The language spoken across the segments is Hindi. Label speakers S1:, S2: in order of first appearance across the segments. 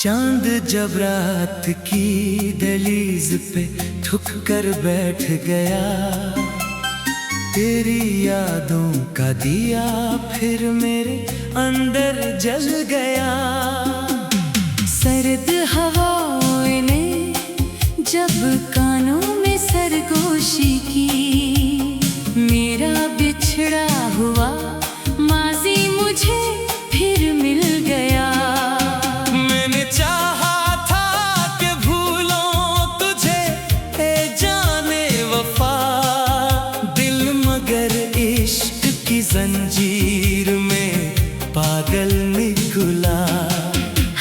S1: चांद जब रात की दहलीज पे ठुक कर बैठ गया, तेरी यादों का दिया फिर मेरे अंदर जल गया।
S2: सर्द हवाओं ने जब कानों में सरगोशी की, मेरा बिछड़ा हुआ माजी मुझे फिर मिल गया।
S1: मैंने चाहा था कि भूलों तुझे ए जाने वफा, दिल मगर इश्क की जंजीर में पागल निकला।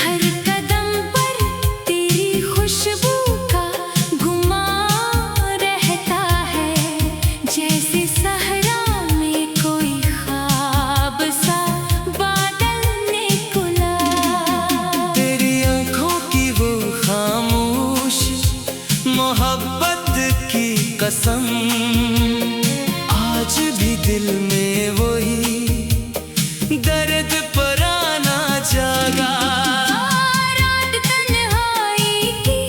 S2: हर कदम पर तेरी खुशबू का गुमान रहता है, जैसे सहरा में कोई ख्वाब सा बादल निकला।
S1: तेरी आंखों की वो खामोश मोहब्बत की कसम, आज भी दिल में वही दर्द पुराना जागा।
S2: रात तन्हाई की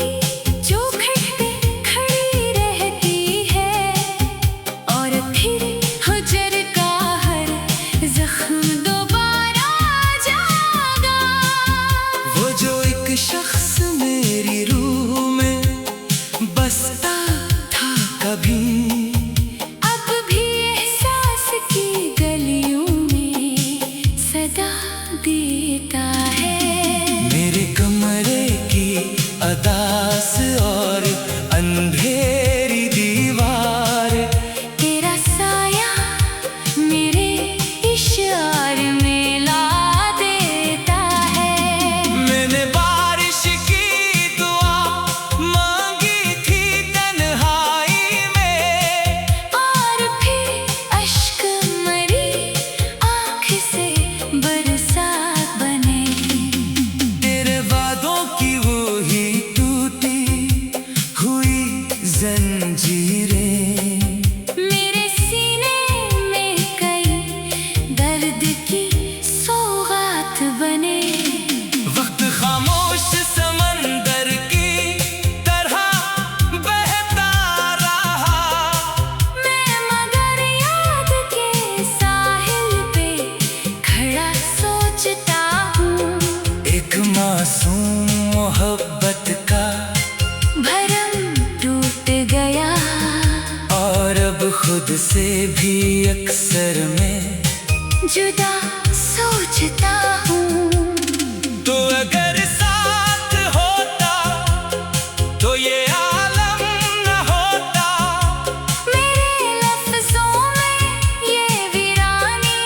S2: चौखट पे खड़ी रहती है, और फिर हुजर का हर जख्म दोबारा जागा।
S1: वो जो एक शख्स मेरी रूह में बसता था कभी,
S2: अब भी एहसास की गलियों में सदा देता है।
S1: मेरे कमरे की अदास और अंधेरी दीवार,
S2: तेरा साया मेरे इशार में ला देता है।
S1: मैंने बारिश की दुआ मांगी थी तन्हाई में,
S2: और फिर अश्क मरी आँख से बरसात बने।
S1: तेरे वादों की वो ही टूटी हुई जंजीरें,
S2: मेरे सीने में कई दर्द की सौगात बने।
S1: वक्त खामोश समंदर की तरह बहता रहा,
S2: मैं मगर याद के साहिल पे खड़ा सोचता हूँ।
S1: एक मासूम मोहब्बत का
S2: भरम टूट गया,
S1: और अब खुद से भी अक्सर मैं
S2: जुदा सोचता हूँ।
S1: तो अगर साथ होता तो ये आलम न होता।
S2: मेरे लफ्ज़ों में ये वीरानी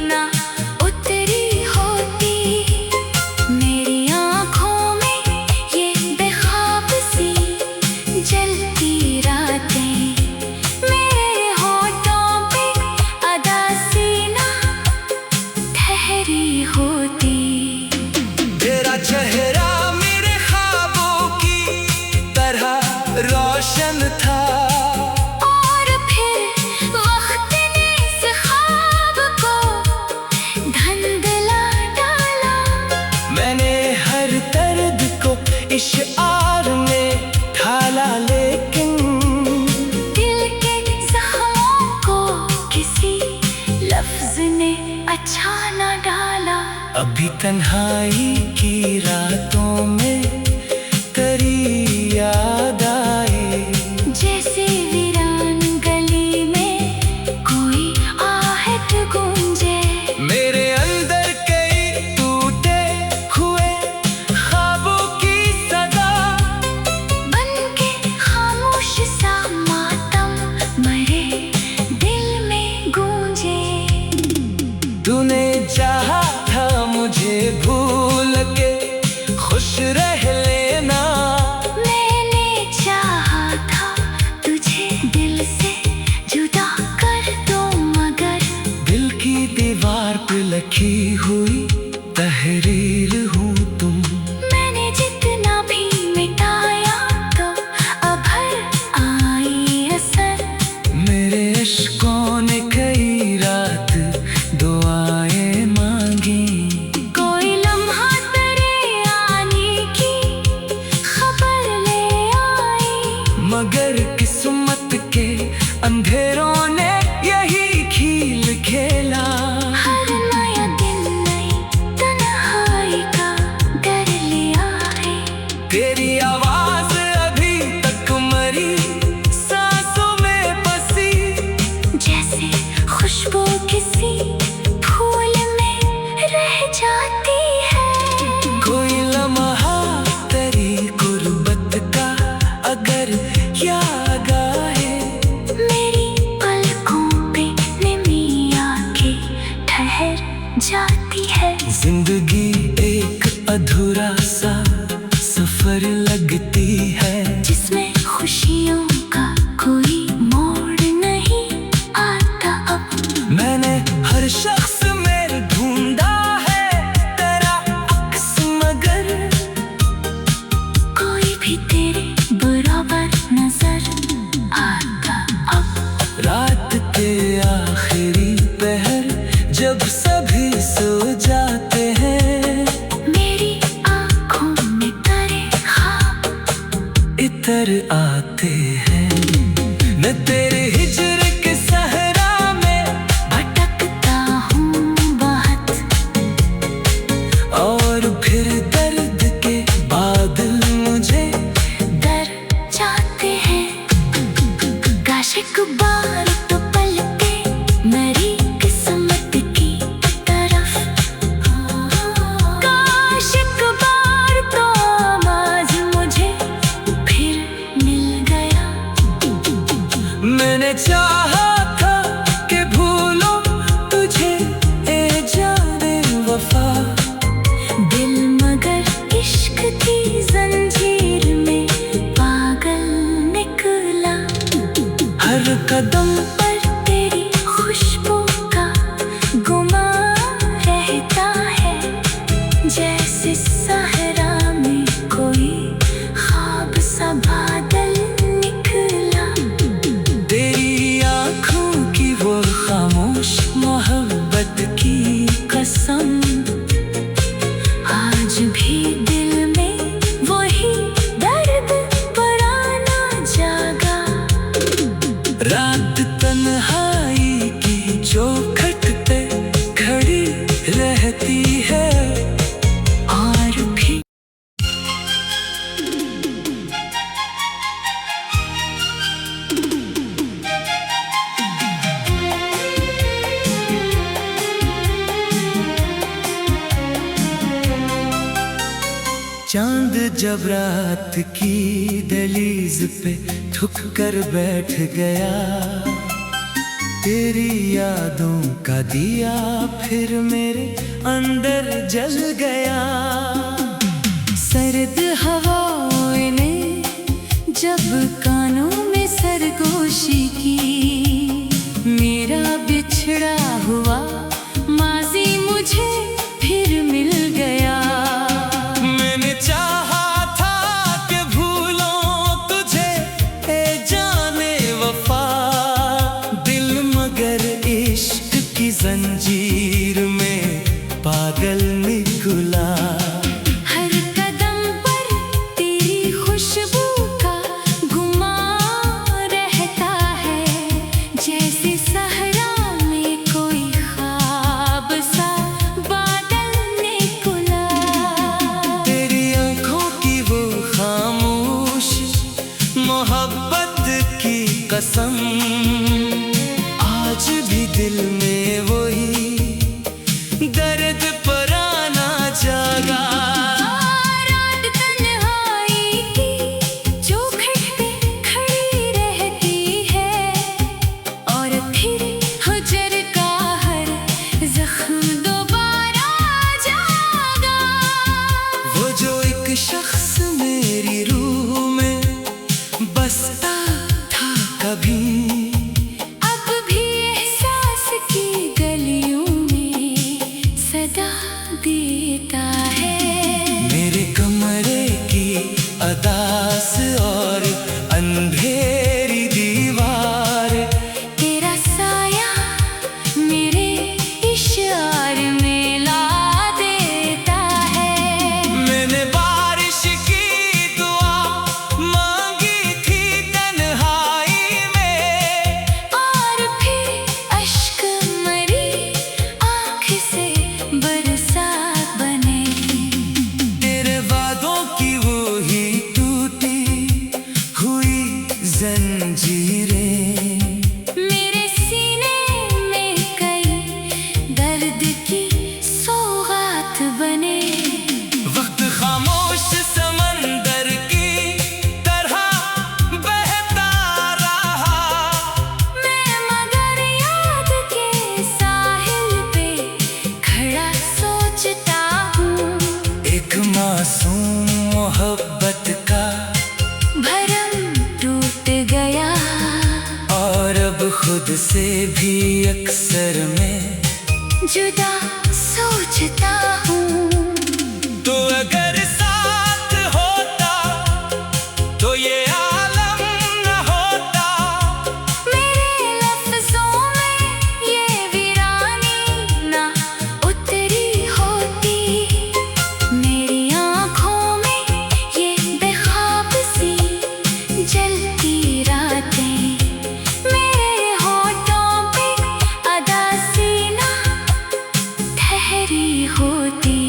S2: ना उतरी होती, मेरी आँखों में ये बेख्वाब सी जलती रातें, मेरे होठों पे अदासी ना ठहरी होती।
S1: तेरा चेहरा मेरे ख्वाबों की तरह रोशन था,
S2: और फिर वक्त ने इस ख्वाब को धुंधला डाला।
S1: मैंने हर दर्द को इश्आर में ढाला, लेकिन
S2: दिल के जख्मों को किसी लफ्ज ने अच्छा न डाला।
S1: अभी तन्हाई की रातों में तेरी याद आए,
S2: जैसे वीरान गली में कोई आहट गूंजे।
S1: मेरे अंदर कई टूटे हुए ख्वाबों की सदा,
S2: बनके खामोश सा मातम मरे दिल में गूंजे।
S1: तूने चाहा था मुझे भूल के तेरी आवाज अभी तक मरी सांसों में बसी,
S2: जैसे खुशबू किसी फूल में रह जाती है।
S1: कोई लम्हा तेरी गुर्बत का अगर याद आए,
S2: मेरी पलकों पे निमी आके ठहर जाती है।
S1: जिंदगी एक अधूरा सा सफर लगती है,
S2: जिसमें खुशियों का कोई मोड़ नहीं आता अब।
S1: मैंने हर शख्स में ढूंढा है तेरा अक्स, मगर
S2: कोई भी तेरे बराबर नजर आता अब।
S1: रात के आखिरी पहर जब सभी सो जाते हैं,
S2: मेरी आँखों में तेरे ख्वाब
S1: इतर आते हैं। मैं तेरे हिजर के सहरा में
S2: भटकता हूँ बहुत,
S1: और फिर दर्द के बादल मुझे
S2: डर जाते हैं। काश एक बार तो पलटे मेरी किस्मत की तरफ, काश एक बार तो आवाज मुझे फिर मिल गया।
S1: मैंने चाहा था कि भूलो तुझे ए जाने वफा,
S2: दिल मगर इश्क की जंजीर में पागल निकला।
S1: हर कदम
S2: पर तेरी खुशबू का गुमा रहता है, जैसे सहरा में कोई ख्वाब सा बादल निकला।
S1: तेरी आँखों की वो खामोश मोहब्बत की कसम,
S2: आज भी दिल में वही दर्द पुराना जागा।
S1: रात तन्हाई की चौखट पे खड़ी रहती है,
S2: और भी
S1: चांद जब रात की दहलीज पे ठुक कर बैठ गया, तेरी यादों का दिया फिर मेरे अंदर जल गया।
S2: सर्द हवाओं ने जब कानों में सरगोशी की, मेरा बिछड़ा हुआ माजी मुझे फिर मिल गया।
S1: मैंने चाहा था कि भूलों तुझे ए जाने वफा, दिल मगर इश्क की जंजीर में पागल निकला।
S2: हर कदम पर तेरी खुशबू का गुमा रहता है, जैसे सहरा में कोई ख्वाब सा बादल निकला।
S1: तेरी आँखों की वो खामोश मोहब्बत की कसम, आज भी दिल में वही दर्द पुराना जागा।
S2: रात तन्हाई की चौखट पे खड़ी रहती है, और फिर हुजर का हर जख्म दोबारा जागा।
S1: वो जो एक शख्स मेरी रूह में बसता था कभी,
S2: अब भी एहसास की गलियों में सदा देता है।
S1: मेरे कमरे की अदास और अंधेरी दीवार,
S2: तेरा साया मेरे इशार में ला देता है।
S1: मैंने बारिश की दुआ मांगी थी तन्हाई में,
S2: और फिर अश्क मरी आँख से बरसात बने।
S1: तेरे वादों की वो ही मोहब्बत का
S2: भरम टूट गया।
S1: और अब खुद से भी अक्सर मैं
S2: जुदा सोचता हूँ।
S1: तो अगर साथ होता तो ये आलम न होता।
S2: मेरे लफ्जों में ये वीरानी ना उतरी होती। मेरी आँखों में ये बेख्वाब सी जलती रातें। मेरे होठों पे अदा सी ना ठहरी होती।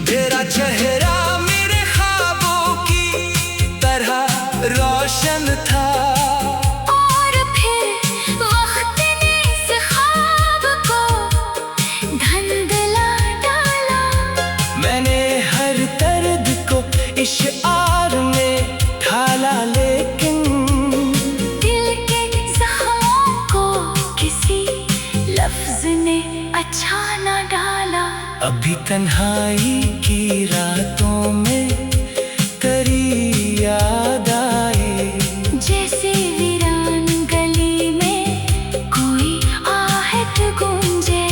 S1: तेरा चेहरा मेरे ख्वाबों की तरह रोशन था।
S2: और फिर वक्त ने इस ख्वाब को धुंधला डाला।
S1: मैंने हर दर्द को इश्आर में ढाला, लेकिन
S2: दिल के जख्मों को किसी लफ्ज ने अच्छा न डाला।
S1: अभी तन्हाई की रातों में तेरी याद आए।
S2: जैसे वीरान गली में कोई आहट गूंजे।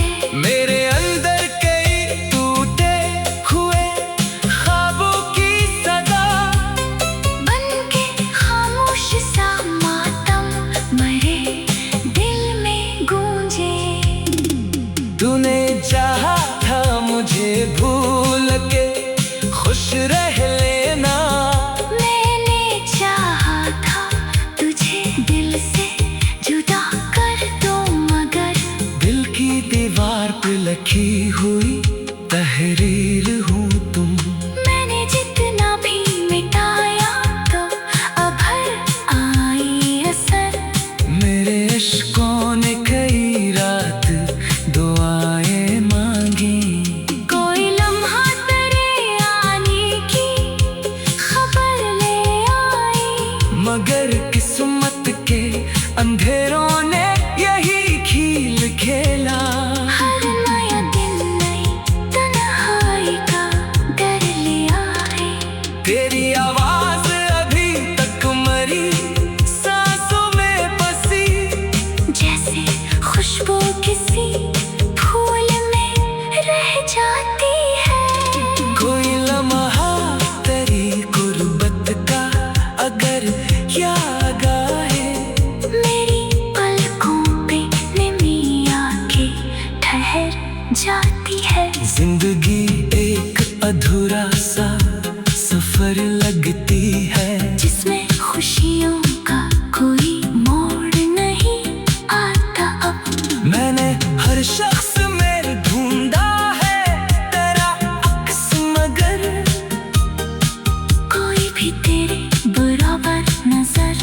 S1: मेरे अंदर कई टूटे हुए ख्वाबों की सदा
S2: बनके खामोश सा मातम मरे दिल में गूंजे।
S1: तूने चाहा था मुझे भूल के खुश रह लेना।
S2: मैंने चाहा था तुझे दिल से जुदा कर दूं, मगर
S1: दिल की दीवार पे लिखी हुई तहरीर हूँ तुम।
S2: मैंने जितना भी मिटाया तो अभर आई असर।
S1: मेरे इश्कों ने कई रात दुआएं मांगी।
S2: कोई लम्हा तेरे आने की खबर ले आई।
S1: मगर किस्मत के अंधेरों ने यही खेल खेला।
S2: हर नया दिन नई तन्हाई का डर लिया है।
S1: तेरी आवाज अभी तक मरी सांसों में बसी।
S2: जैसे खुशबू किसी फूल में रह जाती है।
S1: कोई लम्हा तेरी गुर्बत का अगर याद आए।
S2: मेरी पलकों पे निमी आके ठहर जाती है।
S1: जिंदगी एक अधूरा सा सफर लगती है,
S2: जिसमें खुशियों का कोई मोड़ नहीं आता अब।
S1: मैंने हर शख्स में ढूंढा है तेरा अक्स, मगर
S2: कोई भी तेरे बराबर नजर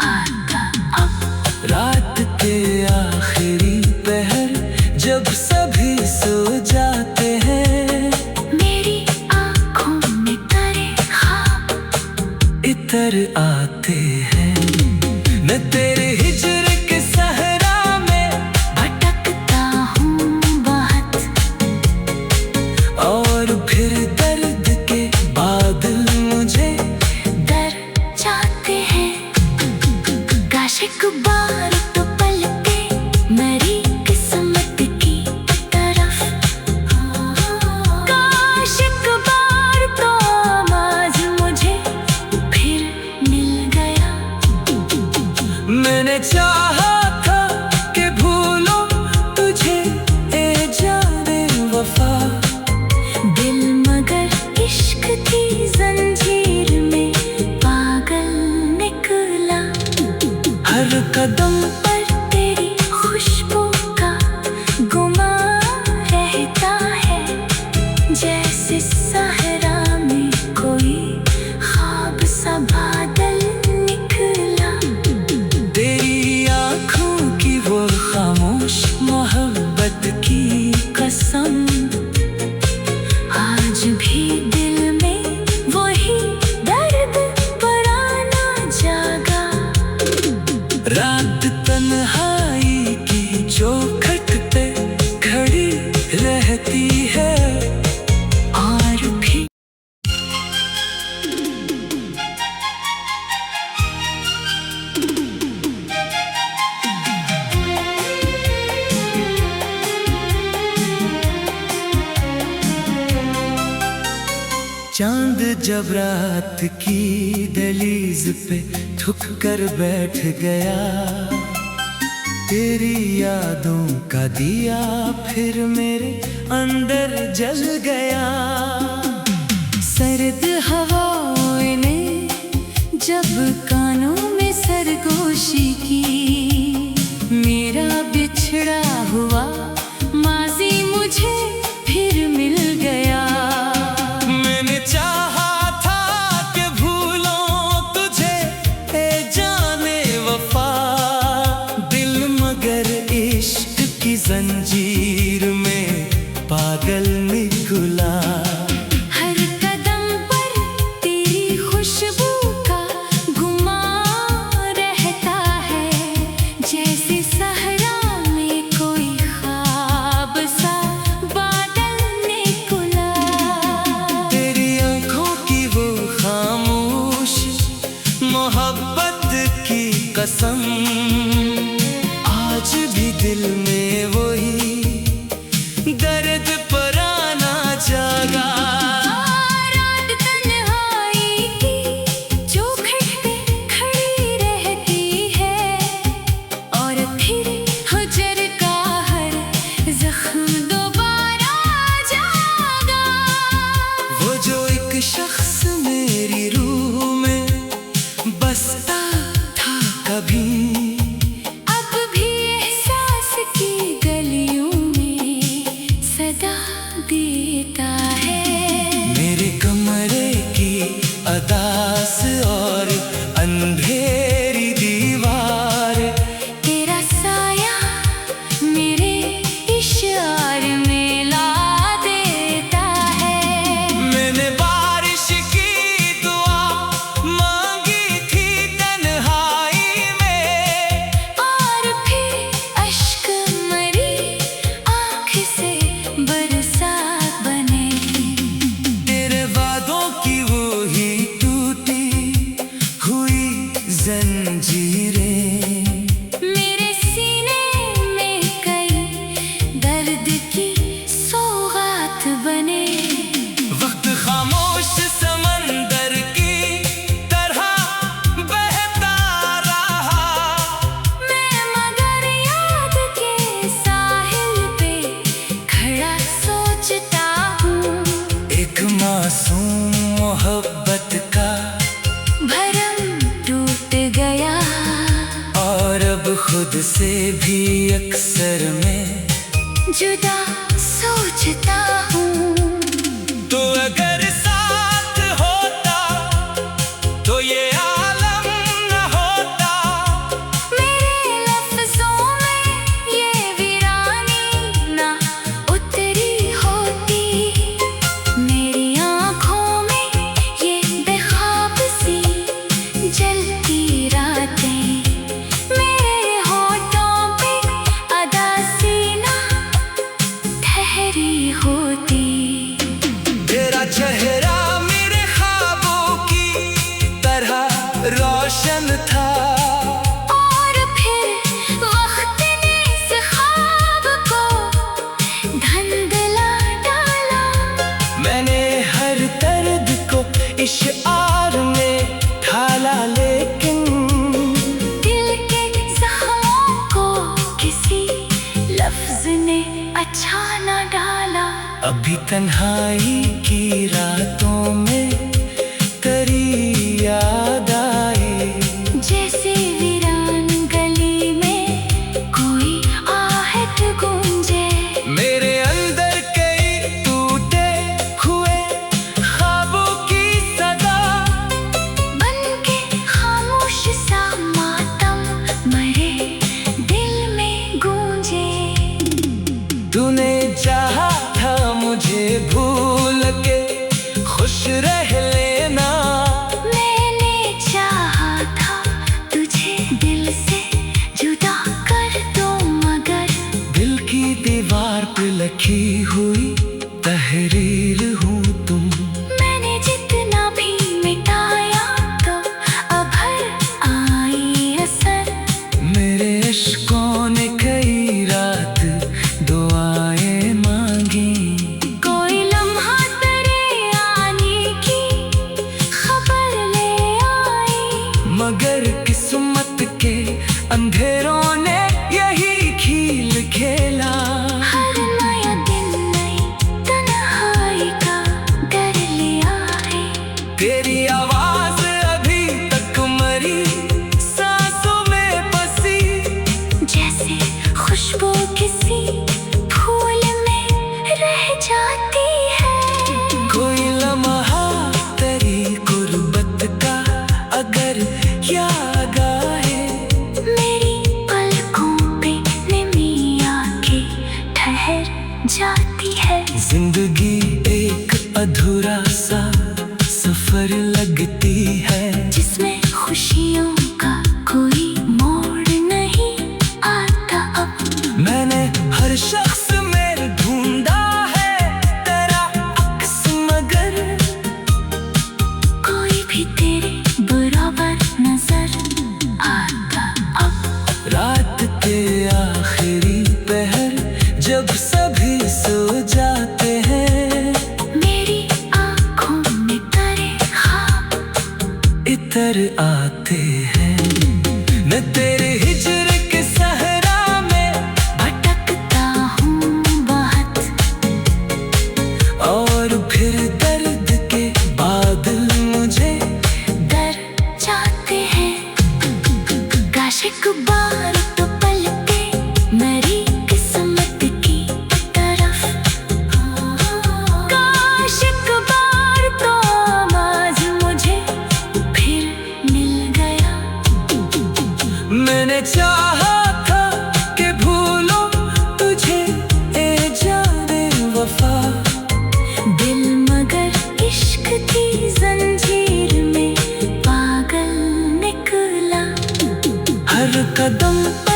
S2: आता अब।
S1: रात के आखिरी पहर जब सभी सो जाते हैं।
S2: मेरी आँखों में तेरे ख्वाब
S1: इतर आते हैं। मैं तेरे हिजर के सहरा में
S2: भटकता हूँ बहुत।
S1: और फिर दर्द के बादल मुझे
S2: डर जाते हैं। काश एक बार तो पलके मेरी किस्मत की तरफ। काश एक बार तो आवाज मुझे फिर मिल गया।
S1: मैंने चाहा था कि भूलो तुझे ए जाने वफा।
S2: दिल मगर इश्क की जंजीर में पागल निकला।
S1: हर कदम
S2: पर तेरी खुशबू का गुमान रहता है। जैसे सहरा में कोई ख्वाब सा बादल निकला।
S1: तेरी चांद जब रात की दहलीज पे थुक कर बैठ गया, तेरी यादों का दिया फिर मेरे अंदर जल गया।
S2: सर्द हवाओं ने जब कानों में सरगोशी की, मेरा बिछड़ा हुआ माजी मुझे फिर मिल गया।
S1: मैंने चाहा था कि भूलों तुझे ए जाने वफा, दिल मगर इश्क की जंजीर में पागल निकला।
S2: हर कदम पर तेरी खुशबू का गुमान रहता है, जैसे सहरा में कोई ख्वाब सा बादल निकला।
S1: तेरी आंखों की वो खामोश मोहब्बत की कसम, आज भी दिल में वही दर्द पुराना जागा।
S2: रात तन्हाई की चौखट पे खड़ी रहती है, और फिर हुजर का हर जख्म दोबारा जागा।
S1: वो जो एक शख्स मेरी रूह में बसता था कभी,
S2: अब भी एहसास की गलियों में सदा देता है।
S1: मेरे कमरे की अदास और अंधेरी दीवार,
S2: तेरा साया मेरे इशार में ला देता है।
S1: मैंने बारिश की दुआ मांगी थी तन्हाई में,
S2: और फिर अश्क मरी आँख से बरसात बने।
S1: तेरे वादों की वो ही टूटी हुई जंजीरें,
S2: मेरे सीने में कई दर्द की सौगात बने।
S1: वक्त खामोश समंदर की तरह बहता रहा,
S2: मैं मगर याद के साहिल पे खड़ा सोचता हूँ,
S1: एक मासूम मोहब्बत का
S2: भरम टूट गया।
S1: और अब खुद से भी अक्सर मैं
S2: जुदा सोचता हूँ,
S1: तो अगर साथ होता तो ये आलम न होता।
S2: मेरे लफ्जों में ये वीरानी ना उतरी होती, मेरी आँखों में ये बेख्वाब सी जलती रातें, मेरे होठों पे अदासी ना ठहरी होती।
S1: तेरा चेहरा मेरे ख्वाबों की तरह रोशन था,
S2: और फिर वक्त ने इस ख्वाब को धुंधला डाला।
S1: मैंने हर दर्द को इश्आर में ढाला, लेकिन
S2: दिल के जख्मों को किसी लफ्ज ने अच्छा न डाला।
S1: अभी तन्हाई की रातों में तेरी याद आए,
S2: जैसे वीरान गली में कोई आहट गूंजे।
S1: मेरे अंदर कई टूटे हुए ख्वाबों की सदा,
S2: बनके खामोश सा मातम मरे दिल में गूंजे।
S1: तूने चाहा था मुझे भूल के तेरी आवाज अभी तक मरी सांसों में बसी,
S2: जैसे खुशबू किसी फूल में रह जाती है।
S1: कोई लम्हा तेरी गुर्बत का अगर याद आए,
S2: मेरी पलकों पे निमी आके ठहर जाती है।
S1: जिंदगी एक अधूरा सा सफर लगती है,
S2: जिसमें खुशियों का कोई मोड़ नहीं आता अब।
S1: मैंने हर शख्स में ढूंढा है तेरा अक्स, मगर
S2: कोई भी तेरे बराबर नजर आता अब।
S1: रात के आखिरी पहर जब सभी सो जाते हैं,
S2: मेरी आँखों में तारे ख्वाब
S1: इतर आते हैं। मैं तेरे हिजर के सहरा में
S2: भटकता हूँ बहुत,
S1: और फिर दर्द के बादल मुझे
S2: डर जाते हैं। काश एक बार तो पलटे मेरी किस्मत की तरफ, काश एक बार तो आवाज मुझे फिर मिल गया।
S1: मैंने चाहा था कि भूलो तुझे ए जाने वफा,
S2: दिल मगर इश्क की जंजीर में पागल निकला।
S1: हर कदम पर